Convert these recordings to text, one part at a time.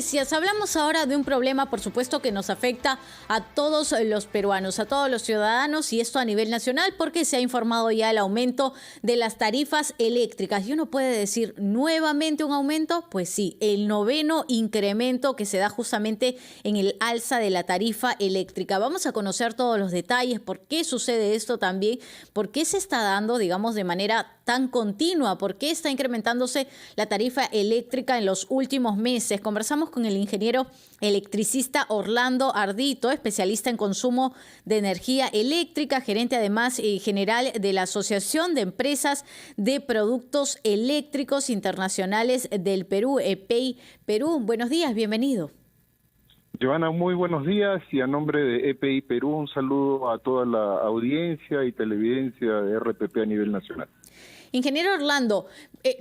noticias. Hablamos ahora de un problema, por supuesto, que nos afecta a todos los peruanos, a todos los ciudadanos, y esto a nivel nacional, porque se ha informado ya el aumento de las tarifas eléctricas. Y uno puede decir, ¿nuevamente un aumento? Pues sí, el noveno incremento que se da justamente en el alza de la tarifa eléctrica. Vamos a conocer todos los detalles, por qué sucede esto también, por qué se está dando, digamos, de manera tan continua, por qué está incrementándose la tarifa eléctrica en los últimos meses. Conversamos con el ingeniero electricista Orlando Ardito, especialista en consumo de energía eléctrica, gerente además general de la Asociación de Empresas de Productos Eléctricos Internacionales del Perú, EPEI Perú. Buenos días, bienvenido. Joana, muy buenos días, y a nombre de EPEI Perú un saludo a toda la audiencia y televidencia de RPP a nivel nacional. Ingeniero Orlando,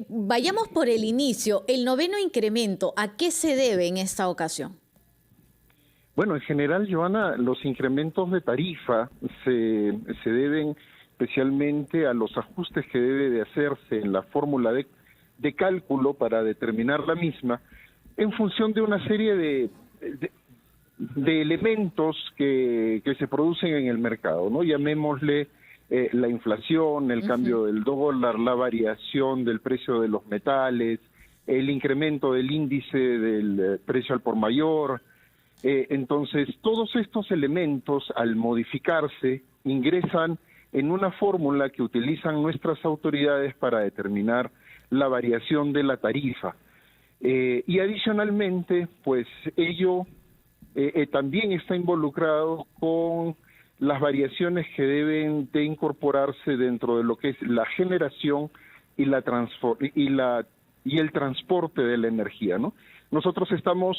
vayamos por el inicio. El noveno incremento, ¿a qué se debe en esta ocasión? Bueno, en general, Joana, los incrementos de tarifa se deben especialmente a los ajustes que debe de hacerse en la fórmula de cálculo para determinar la misma, en función de una serie de elementos que se producen en el mercado, ¿no? Llamémosle la inflación, el cambio del dólar, la variación del precio de los metales, el incremento del índice del precio al por mayor. Entonces, todos estos elementos, al modificarse, ingresan en una fórmula que utilizan nuestras autoridades para determinar la variación de la tarifa. Y adicionalmente, pues ello también está involucrado con las variaciones que deben de incorporarse dentro de lo que es la generación y el transporte de la energía, ¿no? Nosotros estamos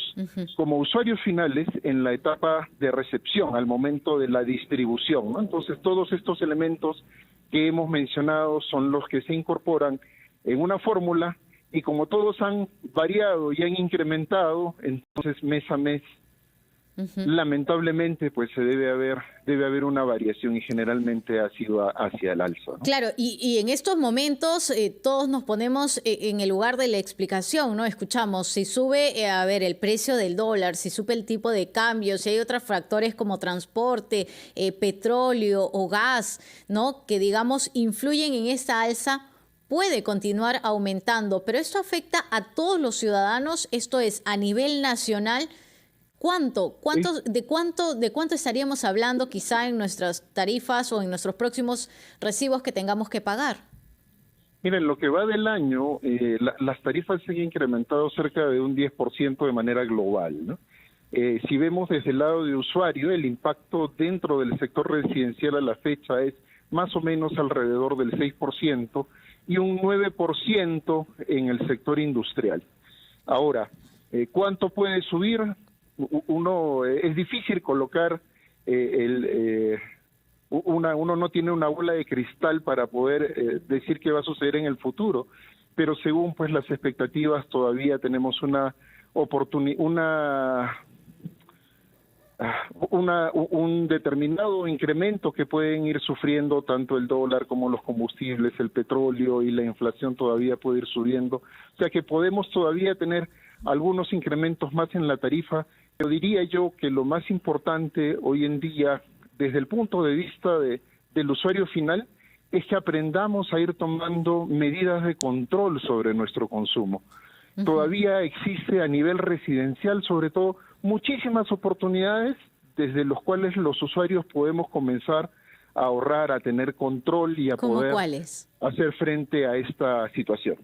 como usuarios finales en la etapa de recepción al momento de la distribución, ¿no? Entonces todos estos elementos que hemos mencionado son los que se incorporan en una fórmula, y como todos han variado y han incrementado, entonces mes a mes lamentablemente pues debe haber una variación, y generalmente ha sido hacia el alza, ¿no? Claro, y en estos momentos todos nos ponemos en el lugar de la explicación, ¿no? Escuchamos, si sube, el precio del dólar, si sube el tipo de cambio, si hay otros factores como transporte, petróleo o gas, ¿no? Que digamos influyen en esta alza, puede continuar aumentando, pero esto afecta a todos los ciudadanos, esto es a nivel nacional. ¿De cuánto estaríamos hablando quizá en nuestras tarifas o en nuestros próximos recibos que tengamos que pagar? Miren, lo que va del año, las tarifas se han incrementado cerca de un 10% de manera global, ¿no? Si vemos desde el lado de usuario, el impacto dentro del sector residencial a la fecha es más o menos alrededor del 6% y un 9% en el sector industrial. Ahora, ¿cuánto puede subir? Es difícil colocar uno no tiene una bola de cristal para poder decir qué va a suceder en el futuro, pero según pues las expectativas todavía tenemos un determinado incremento que pueden ir sufriendo tanto el dólar como los combustibles, el petróleo, y la inflación todavía puede ir subiendo, o sea que podemos todavía tener algunos incrementos más en la tarifa. Pero diría yo que lo más importante hoy en día, desde el punto de vista del usuario final, es que aprendamos a ir tomando medidas de control sobre nuestro consumo. Todavía existe a nivel residencial, sobre todo, muchísimas oportunidades desde los cuales los usuarios podemos comenzar a ahorrar, a tener control y a poder hacer frente a esta situación.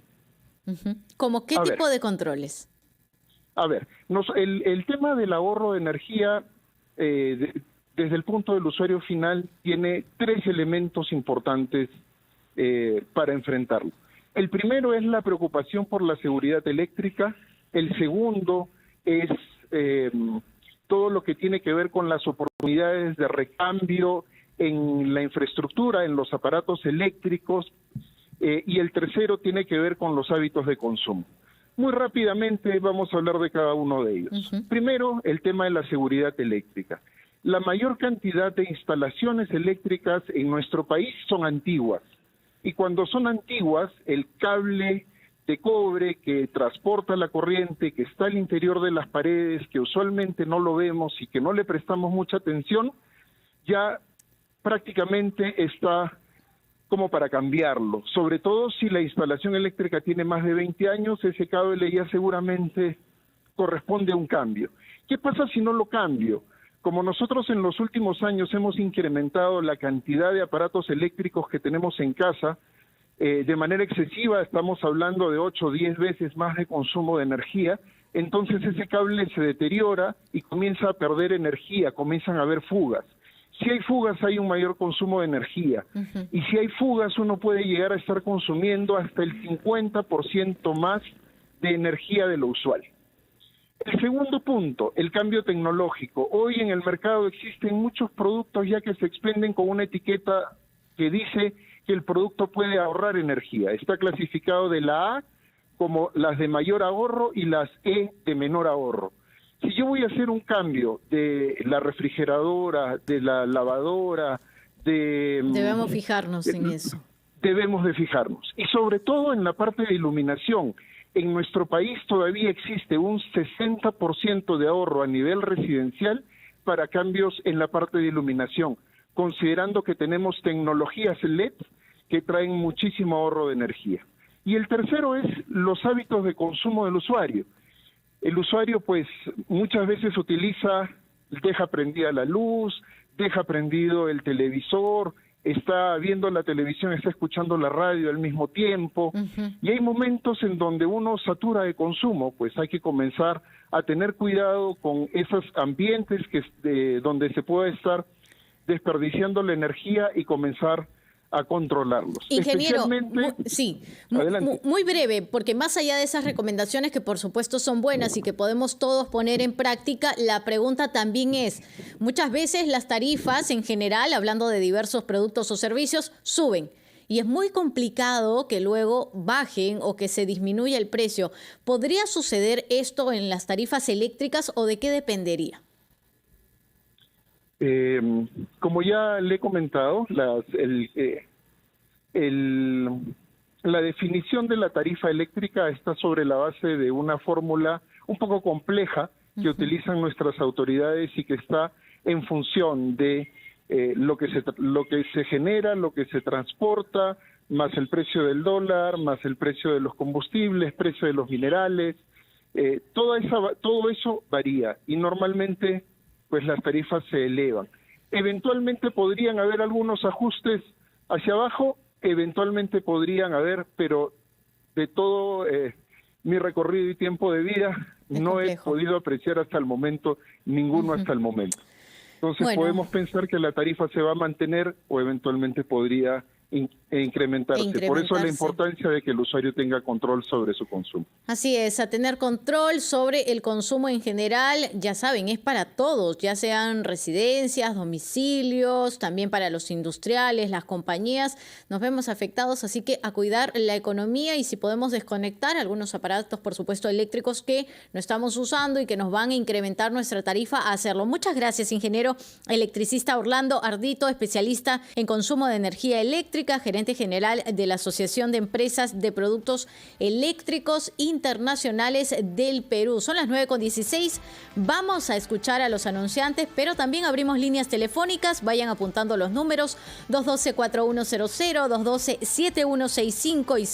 ¿Cómo qué tipo de controles? A ver, el tema del ahorro de energía, desde el punto del usuario final, tiene tres elementos importantes para enfrentarlo. El primero es la preocupación por la seguridad eléctrica. El segundo es todo lo que tiene que ver con las oportunidades de recambio en la infraestructura, en los aparatos eléctricos. Y el tercero tiene que ver con los hábitos de consumo. Muy rápidamente vamos a hablar de cada uno de ellos. Primero, el tema de la seguridad eléctrica. La mayor cantidad de instalaciones eléctricas en nuestro país son antiguas. Y cuando son antiguas, el cable de cobre que transporta la corriente, que está al interior de las paredes, que usualmente no lo vemos y que no le prestamos mucha atención, ya prácticamente está como para cambiarlo. Sobre todo si la instalación eléctrica tiene más de 20 años, ese cable ya seguramente corresponde a un cambio. ¿Qué pasa si no lo cambio? Como nosotros en los últimos años hemos incrementado la cantidad de aparatos eléctricos que tenemos en casa, de manera excesiva, estamos hablando de 8 o 10 veces más de consumo de energía, entonces ese cable se deteriora y comienza a perder energía, comienzan a haber fugas. Si hay fugas hay un mayor consumo de energía, y si hay fugas uno puede llegar a estar consumiendo hasta el 50% más de energía de lo usual. El segundo punto, el cambio tecnológico. Hoy en el mercado existen muchos productos ya que se expenden con una etiqueta que dice que el producto puede ahorrar energía. Está clasificado de la A como las de mayor ahorro y las E de menor ahorro. Si yo voy a hacer un cambio de la refrigeradora, de la lavadora, Debemos fijarnos en eso. Debemos de fijarnos. Y sobre todo en la parte de iluminación. En nuestro país todavía existe un 60% de ahorro a nivel residencial para cambios en la parte de iluminación, considerando que tenemos tecnologías LED que traen muchísimo ahorro de energía. Y el tercero es los hábitos de consumo del usuario. El usuario pues muchas veces deja prendida la luz, deja prendido el televisor, está viendo la televisión, está escuchando la radio al mismo tiempo, y hay momentos en donde uno satura de consumo, pues hay que comenzar a tener cuidado con esos ambientes donde se puede estar desperdiciando la energía y comenzar a controlarlos. Ingeniero, muy breve, porque más allá de esas recomendaciones que por supuesto son buenas y que podemos todos poner en práctica, la pregunta también es, muchas veces las tarifas en general, hablando de diversos productos o servicios, suben. Y es muy complicado que luego bajen o que se disminuya el precio. ¿Podría suceder esto en las tarifas eléctricas o de qué dependería? Como ya le he comentado, la definición de la tarifa eléctrica está sobre la base de una fórmula un poco compleja que utilizan nuestras autoridades y que está en función de lo que se genera, lo que se transporta, más el precio del dólar, más el precio de los combustibles, precio de los minerales, todo eso varía y normalmente pues las tarifas se elevan. Eventualmente podrían haber algunos ajustes hacia abajo, eventualmente podrían haber, pero de todo mi recorrido y tiempo de vida no he podido apreciar hasta el momento ninguno hasta el momento. Entonces podemos pensar que la tarifa se va a mantener o eventualmente podría incrementarse. Por eso la importancia de que el usuario tenga control sobre su consumo. Así es, a tener control sobre el consumo en general, ya saben, es para todos, ya sean residencias, domicilios, también para los industriales, las compañías, nos vemos afectados, así que a cuidar la economía y si podemos desconectar algunos aparatos, por supuesto, eléctricos que no estamos usando y que nos van a incrementar nuestra tarifa, a hacerlo. Muchas gracias, ingeniero electricista Orlando Ardito, especialista en consumo de energía eléctrica, gerente general de la Asociación de Empresas de Productos Eléctricos Internacionales del Perú. Son las 9:16. Vamos a escuchar a los anunciantes, pero también abrimos líneas telefónicas. Vayan apuntando los números 212-4100, 212-7165 y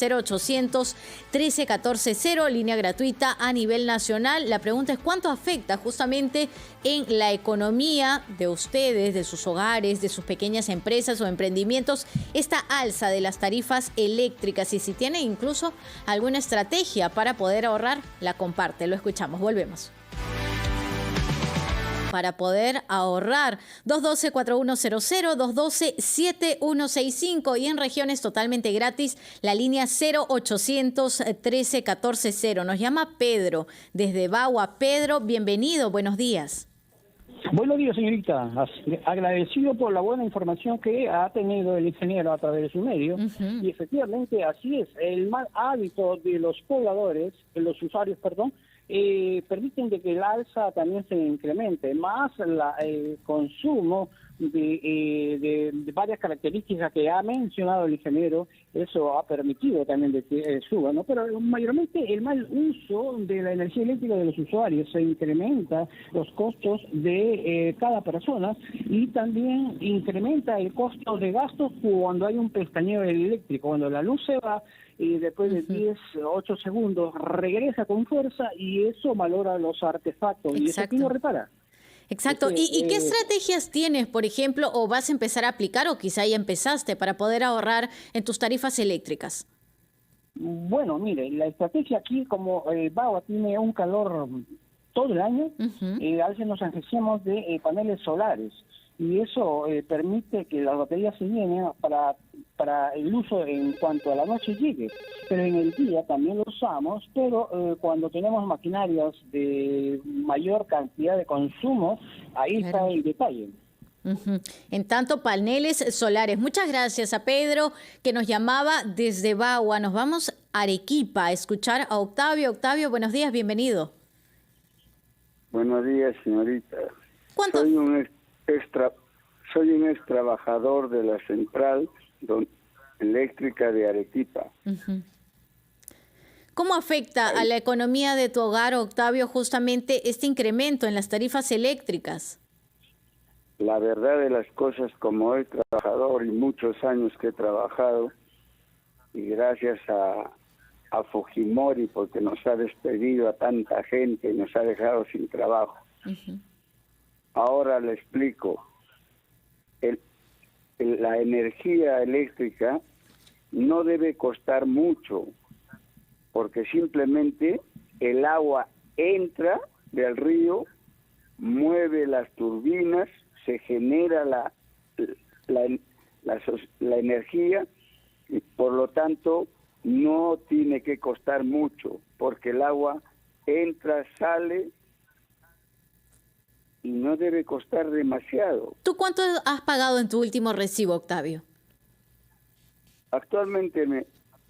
0800-13-14-0, línea gratuita a nivel nacional. La pregunta es ¿cuánto afecta justamente en la economía de ustedes, de sus hogares, de sus pequeñas empresas o emprendimientos, esta alza de las tarifas eléctricas? Y si tiene incluso alguna estrategia para poder ahorrar, la comparte. Lo escuchamos, volvemos. Para poder ahorrar, 212-4100, 212-7165 y en regiones totalmente gratis, la línea 0800-13-14-0. Nos llama Pedro desde Bagua. Pedro, bienvenido, buenos días. Buenos días, señorita. Agradecido por la buena información que ha tenido el ingeniero a través de su medio. Y efectivamente así es. El mal hábito de los pobladores, de los usuarios, permiten de que el alza también se incremente, más el consumo de varias características que ha mencionado el ingeniero. Eso ha permitido también de que suba, ¿no? Pero mayormente el mal uso de la energía eléctrica de los usuarios se incrementa los costos de cada persona, y también incrementa el costo de gastos cuando hay un pestañeo eléctrico, cuando la luz se va y después de 10, 8 segundos regresa con fuerza, y eso valora los artefactos. Exacto. Y eso aquí no repara. Exacto. ¿Y qué estrategias tienes, por ejemplo, o vas a empezar a aplicar, o quizá ya empezaste, para poder ahorrar en tus tarifas eléctricas? Bueno, mire, la estrategia aquí, como Bagua tiene un calor todo el año, a veces nos enriquecemos de paneles solares, y eso permite que las baterías se llenen para el uso en cuanto a la noche llegue. Pero en el día también lo usamos, pero cuando tenemos maquinarias de mayor cantidad de consumo, ahí está el detalle. En tanto, paneles solares. Muchas gracias a Pedro, que nos llamaba desde Bagua. Nos vamos a Arequipa a escuchar a Octavio. Octavio, buenos días, bienvenido. Buenos días, señorita. ¿Cuánto? Soy un ex trabajador de la central eléctrica de Arequipa. ¿Cómo afecta a la economía de tu hogar, Octavio, justamente este incremento en las tarifas eléctricas? La verdad de las cosas, como ex trabajador y muchos años que he trabajado, y gracias a Fujimori, porque nos ha despedido a tanta gente y nos ha dejado sin trabajo. Ahora le explico. La energía eléctrica no debe costar mucho, porque simplemente el agua entra del río, mueve las turbinas, se genera la energía, y por lo tanto no tiene que costar mucho, porque el agua entra, sale y no debe costar demasiado. ¿Tú cuánto has pagado en tu último recibo, Octavio? Actualmente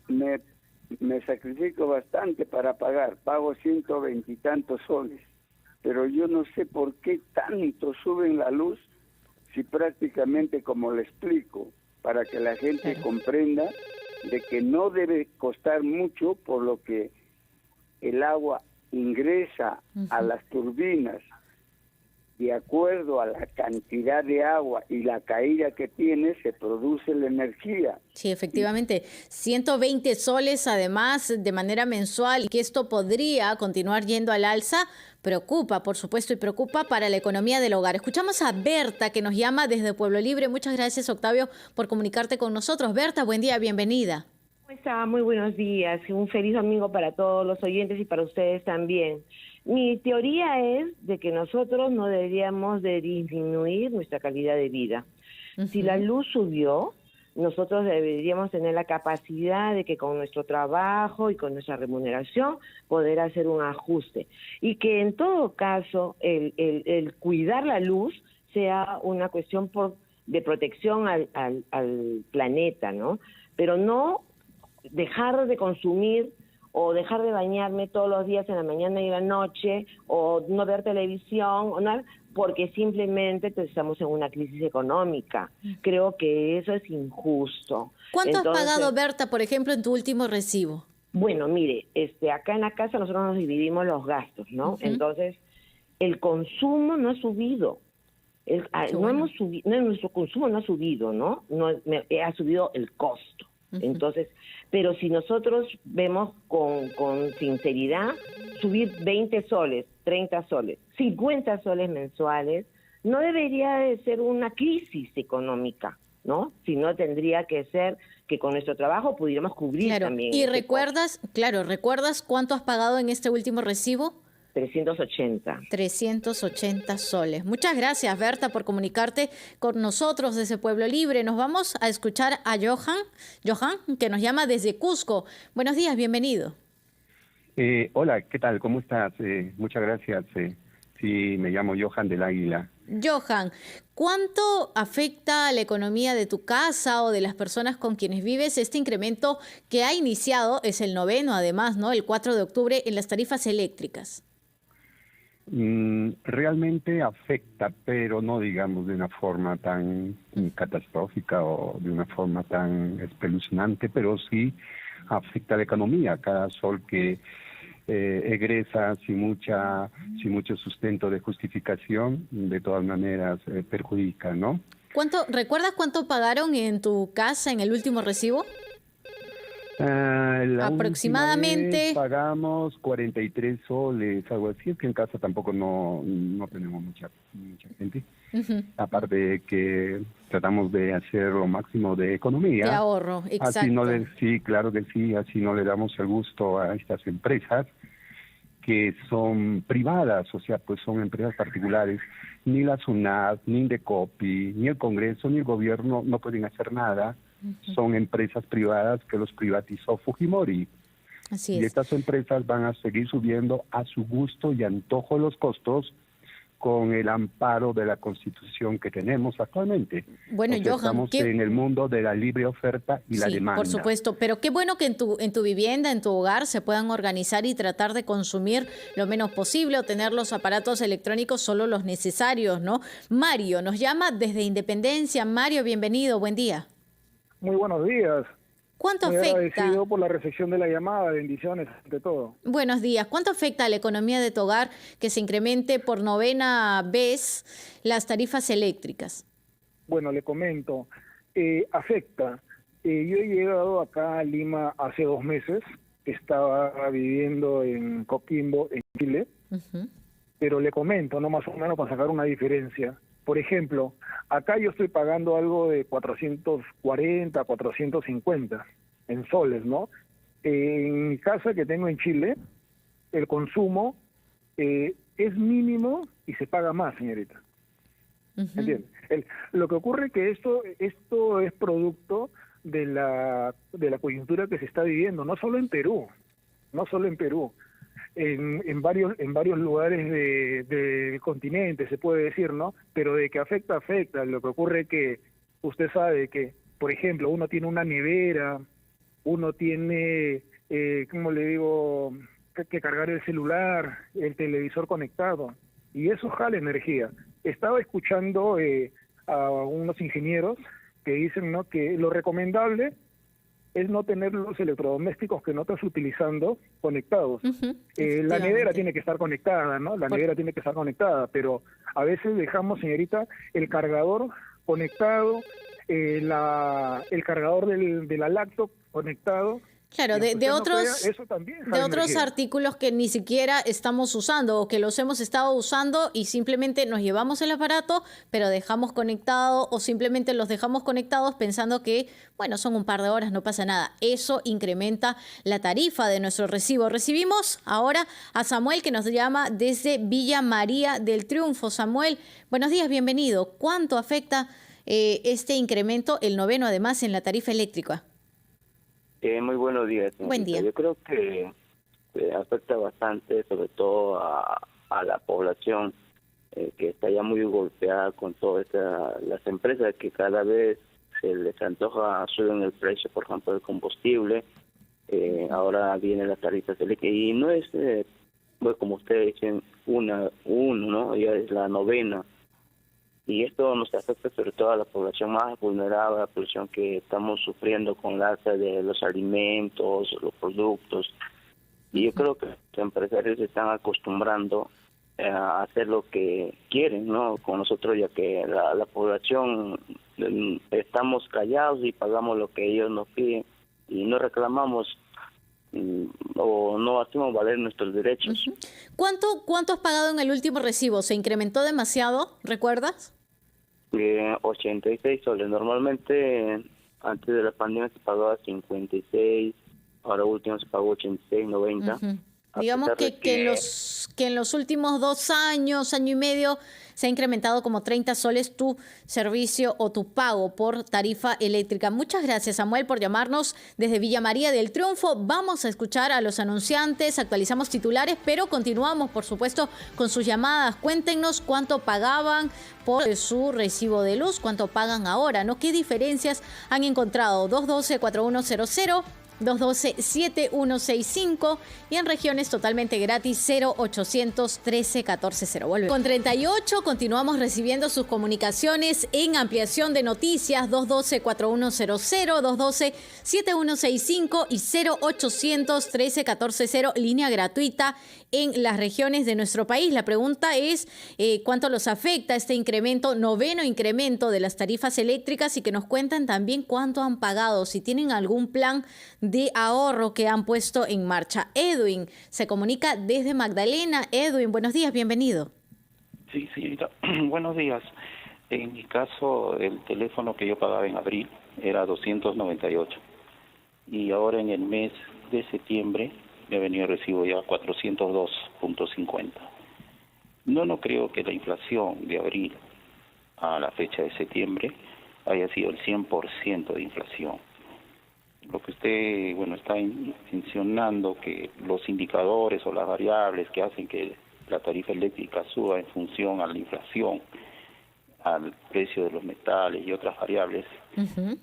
me sacrifico bastante para pagar, pago 120 y tantos soles, pero yo no sé por qué tanto suben la luz, si prácticamente, como le explico, para que la gente comprenda de que no debe costar mucho, por lo que el agua ingresa a las turbinas de acuerdo a la cantidad de agua y la caída que tiene, se produce la energía. Sí, efectivamente. 120 soles además de manera mensual, y que esto podría continuar yendo al alza, preocupa, por supuesto, y preocupa para la economía del hogar. Escuchamos a Berta, que nos llama desde Pueblo Libre. Muchas gracias, Octavio, por comunicarte con nosotros. Berta, buen día, bienvenida. ¿Cómo está? Muy buenos días. Un feliz domingo para todos los oyentes y para ustedes también. Mi teoría es de que nosotros no deberíamos de disminuir nuestra calidad de vida. Si la luz subió, nosotros deberíamos tener la capacidad de que con nuestro trabajo y con nuestra remuneración poder hacer un ajuste. Y que en todo caso el cuidar la luz sea una cuestión de protección al planeta, ¿no? Pero no dejar de consumir o dejar de bañarme todos los días en la mañana y en la noche, o no ver televisión, o nada, porque simplemente estamos en una crisis económica. Creo que eso es injusto. ¿Cuánto has pagado, Berta, por ejemplo, en tu último recibo? Bueno, mire, acá en la casa nosotros nos dividimos los gastos, ¿no? Entonces, el consumo no ha subido. Nuestro consumo no ha subido, ¿no? Ha subido el costo. Entonces, pero si nosotros vemos con sinceridad, subir 20 soles, 30 soles, 50 soles mensuales, no debería de ser una crisis económica, ¿no? Sino tendría que ser que con nuestro trabajo pudiéramos cubrir también. ¿Y recuerdas cuánto has pagado en este último recibo? 380. 380 soles. Muchas gracias, Berta, por comunicarte con nosotros desde Pueblo Libre. Nos vamos a escuchar a Johan, que nos llama desde Cusco. Buenos días, bienvenido. Hola, ¿qué tal? ¿Cómo estás? Muchas gracias. Sí, me llamo Johan del Águila. Johan, ¿cuánto afecta a la economía de tu casa o de las personas con quienes vives este incremento que ha iniciado, es el 9º además, ¿no? El 4 de octubre en las tarifas eléctricas. Realmente afecta, pero no digamos de una forma tan catastrófica o de una forma tan espeluznante, pero sí afecta a la economía. Cada sol que egresa sin mucho sustento de justificación, de todas maneras perjudica, ¿no? ¿Recuerdas cuánto pagaron en tu casa en el último recibo? La Aproximadamente. Última vez pagamos 43 soles, algo así. Es que en casa tampoco no tenemos mucha gente. Aparte de que tratamos de hacer lo máximo de economía. De ahorro, exacto. Así sí, claro que sí, así no le damos el gusto a estas empresas que son privadas, o sea, pues son empresas particulares. Ni la SUNAT, ni Indecopi, ni el Congreso, ni el gobierno no pueden hacer nada. Son empresas privadas que los privatizó Fujimori. Así es. Y estas empresas van a seguir subiendo a su gusto y antojo los costos con el amparo de la Constitución que tenemos actualmente. Bueno, Johan, estamos en el mundo de la libre oferta y la demanda. Por supuesto, pero qué bueno que en tu vivienda, en tu hogar, se puedan organizar y tratar de consumir lo menos posible o tener los aparatos electrónicos solo los necesarios, ¿no? Mario nos llama desde Independencia. Mario, bienvenido, buen día. Muy buenos días. ¿Cuánto Muy afecta? agradecido por la recepción de la llamada, bendiciones ante todo. Buenos días. ¿Cuánto afecta a la economía de tu hogar que se incremente por 9ª vez las tarifas eléctricas? Bueno, le comento. Afecta. Yo he llegado acá a Lima hace 2 meses. Estaba viviendo en Coquimbo, en Chile. Pero le comento, no más o menos para sacar una diferencia. Por ejemplo, acá yo estoy pagando algo de 440, 450 en soles, ¿no? En mi casa que tengo en Chile, el consumo es mínimo y se paga más, señorita. ¿Entiende? Lo que ocurre es que esto es producto de la coyuntura que se está viviendo, no solo en Perú, en varios lugares del continente, se puede decir, ¿no? Pero de que afecta. Lo que ocurre es que usted sabe que, por ejemplo, uno tiene una nevera, uno tiene, ¿cómo le digo?, que cargar el celular, el televisor conectado, y eso jala energía. Estaba escuchando a unos ingenieros que dicen, ¿no?, que lo recomendable es no tener los electrodomésticos que no estás utilizando conectados. La nevera tiene que estar conectada, ¿no? Nevera tiene que estar conectada, pero a veces dejamos, señorita, el cargador conectado, el cargador de la laptop conectado. Claro, de otros artículos que ni siquiera estamos usando o que los hemos estado usando y simplemente nos llevamos el aparato, pero dejamos conectado o simplemente los dejamos conectados pensando que, bueno, son un par de horas, no pasa nada. Eso incrementa la tarifa de nuestro recibo. Recibimos ahora a Samuel que nos llama desde Villa María del Triunfo. Samuel, buenos días, bienvenido. ¿Cuánto afecta este incremento, el 9º además, en la tarifa eléctrica? Muy buenos días. Buen día. Yo creo que afecta bastante, sobre todo a la población que está ya muy golpeada con todas las empresas que cada vez se les antoja suben el precio, por ejemplo, del combustible. Ahora vienen las tarifas eléctricas y no es, pues como ustedes dicen, uno, ¿no? Ya es la 9ª. Y esto nos afecta sobre todo a la población más vulnerable, a la población que estamos sufriendo con la alza de los alimentos, los productos. Y yo creo que los empresarios se están acostumbrando a hacer lo que quieren, ¿no? Con nosotros, ya que la población estamos callados y pagamos lo que ellos nos piden y no reclamamos o no hacemos valer nuestros derechos. ¿Cuánto has pagado en el último recibo? ¿Se incrementó demasiado? ¿Recuerdas? 86 soles. Normalmente antes de la pandemia se pagaba 56, ahora último se pagó 86, 90. Digamos que en los últimos 2 años, año y medio, se ha incrementado como 30 soles tu servicio o tu pago por tarifa eléctrica. Muchas gracias, Samuel, por llamarnos desde Villa María del Triunfo. Vamos a escuchar a los anunciantes, actualizamos titulares, pero continuamos, por supuesto, con sus llamadas. Cuéntenos cuánto pagaban por su recibo de luz, cuánto pagan ahora, ¿no? ¿Qué diferencias han encontrado? 212-4100. 212-7165 y en regiones totalmente gratis 0800 13 1400. Vuelve. Con 38 continuamos recibiendo sus comunicaciones en ampliación de noticias 212-4100, 212-7165 y 0800 13 1400, línea gratuita en las regiones de nuestro país. La pregunta es cuánto los afecta este incremento, noveno incremento de las tarifas eléctricas, y que nos cuentan también cuánto han pagado, si tienen algún plan de ahorro que han puesto en marcha. Edwin se comunica desde Magdalena. Edwin, buenos días, bienvenido. Sí, señorita, buenos días. En mi caso, el teléfono que yo pagaba en abril era 298 y ahora en el mes de septiembre me ha venido recibo ya 402.50. No creo que la inflación de abril a la fecha de septiembre haya sido el 100% de inflación. Lo que usted, está mencionando, que los indicadores o las variables que hacen que la tarifa eléctrica suba en función a la inflación, al precio de los metales y otras variables,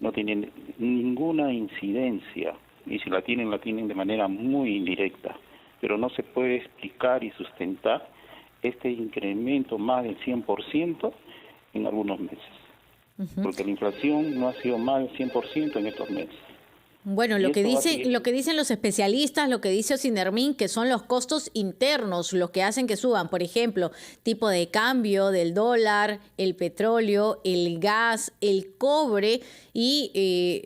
no tienen ninguna incidencia, y si la tienen de manera muy indirecta, pero no se puede explicar y sustentar este incremento más del 100% en algunos meses, porque la inflación no ha sido más del 100% en estos meses. Bueno, lo que dicen los especialistas, lo que dice Ocinermin, que son los costos internos los que hacen que suban. Por ejemplo, tipo de cambio del dólar, el petróleo, el gas, el cobre, y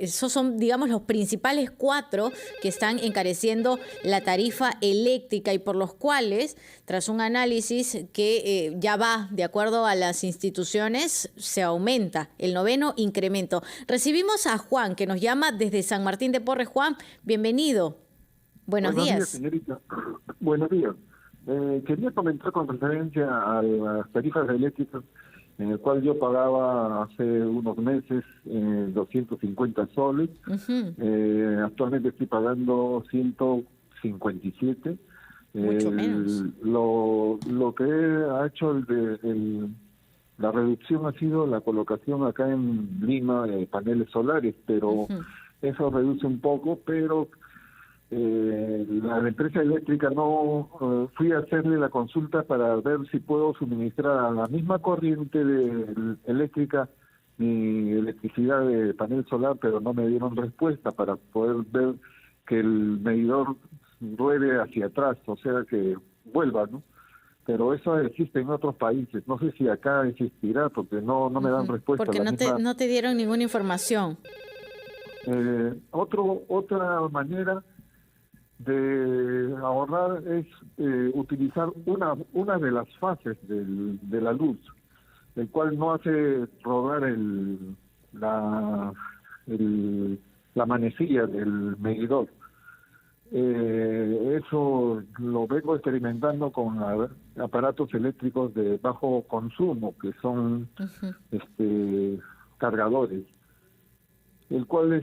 esos son, digamos, los principales 4 que están encareciendo la tarifa eléctrica, y por los cuales, tras un análisis que ya va de acuerdo a las instituciones, se aumenta el noveno incremento. Recibimos a Juan, que nos llama desde San Martín de Porres. Juan, bienvenido. Buenos días, señorita. Buenos días. Quería comentar con referencia a las tarifas eléctricas, en el cual yo pagaba hace unos meses 250 soles. Actualmente estoy pagando 157. Mucho menos. Lo que ha hecho la reducción ha sido la colocación acá en Lima de paneles solares, pero eso reduce un poco, pero la empresa eléctrica fui a hacerle la consulta para ver si puedo suministrar a la misma corriente eléctrica mi electricidad de panel solar, pero no me dieron respuesta para poder ver que el medidor ruede hacia atrás, o sea que vuelva, ¿no? Pero eso existe en otros países. No sé si acá existirá, porque no me dan respuesta. Porque no te dieron ninguna información. Otra manera de ahorrar es utilizar una de las fases de la luz, el cual no hace rodar la manecilla del medidor. Eso lo vengo experimentando con aparatos eléctricos de bajo consumo, que son cargadores, el cual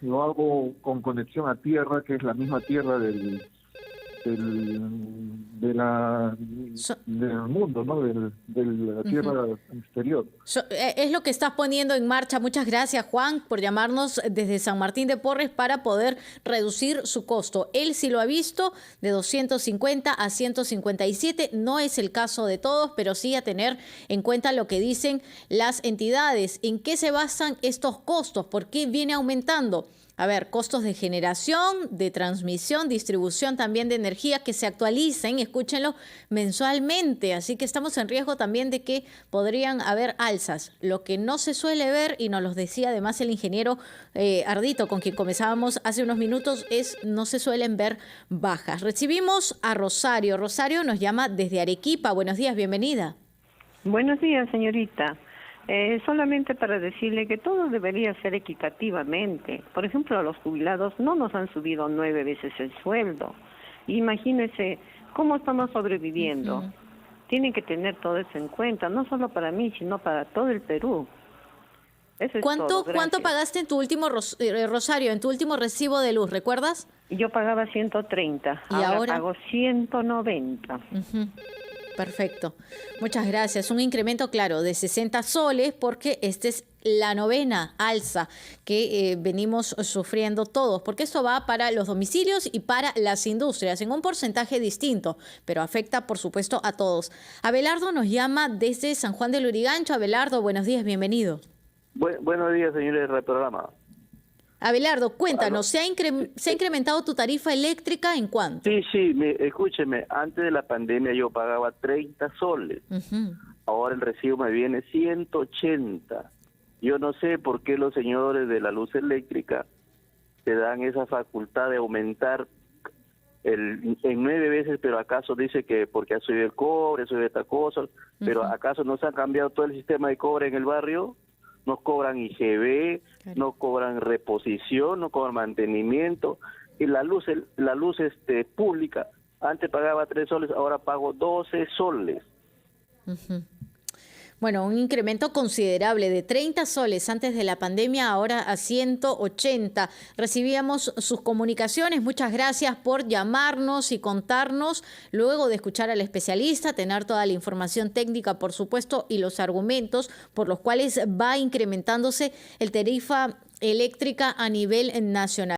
lo hago con conexión a tierra, que es la misma tierra del mundo, ¿no? De la tierra exterior. Es lo que estás poniendo en marcha. Muchas gracias, Juan, por llamarnos desde San Martín de Porres para poder reducir su costo. Él sí lo ha visto, de 250 a 157. No es el caso de todos, pero sí a tener en cuenta lo que dicen las entidades. ¿En qué se basan estos costos? ¿Por qué viene aumentando? A ver, costos de generación, de transmisión, distribución también de energía, que se actualicen, escúchenlo, mensualmente. Así que estamos en riesgo también de que podrían haber alzas. Lo que no se suele ver, y nos lo decía además el ingeniero Ardito, con quien comenzábamos hace unos minutos, no se suelen ver bajas. Recibimos a Rosario. Rosario nos llama desde Arequipa. Buenos días, bienvenida. Buenos días, señorita. Solamente para decirle que todo debería ser equitativamente. Por ejemplo, a los jubilados no nos han subido 9 veces el sueldo. Imagínese cómo estamos sobreviviendo. Tienen que tener todo eso en cuenta, no solo para mí, sino para todo el Perú. Eso es todo. ¿Cuánto pagaste en tu último, Rosario, en tu último recibo de luz, recuerdas? Yo pagaba 130, ¿Y ahora pago 190. Perfecto. Muchas gracias. Un incremento, claro, de 60 soles porque esta es la novena alza que venimos sufriendo todos, porque esto va para los domicilios y para las industrias en un porcentaje distinto, pero afecta, por supuesto, a todos. Abelardo nos llama desde San Juan del Lurigancho. Abelardo, buenos días, bienvenido. Buenos días, señores del programa. Abelardo, cuéntanos, ¿se ha incrementado tu tarifa eléctrica en cuánto? Sí, escúcheme, antes de la pandemia yo pagaba 30 soles, ahora el recibo me viene 180. Yo no sé por qué los señores de la luz eléctrica te dan esa facultad de aumentar en 9 veces, pero acaso dice que porque ha subido el cobre, subido esta cosa, pero acaso no se ha cambiado todo el sistema de cobre en el barrio. Nos cobran IGB, no cobran reposición, no cobran mantenimiento. Y la luz pública, antes pagaba 3 soles, ahora pago 12 soles. Bueno, un incremento considerable de 30 soles antes de la pandemia, ahora a 180. Recibíamos sus comunicaciones. Muchas gracias por llamarnos y contarnos, luego de escuchar al especialista, tener toda la información técnica, por supuesto, y los argumentos por los cuales va incrementándose el tarifa eléctrica a nivel nacional.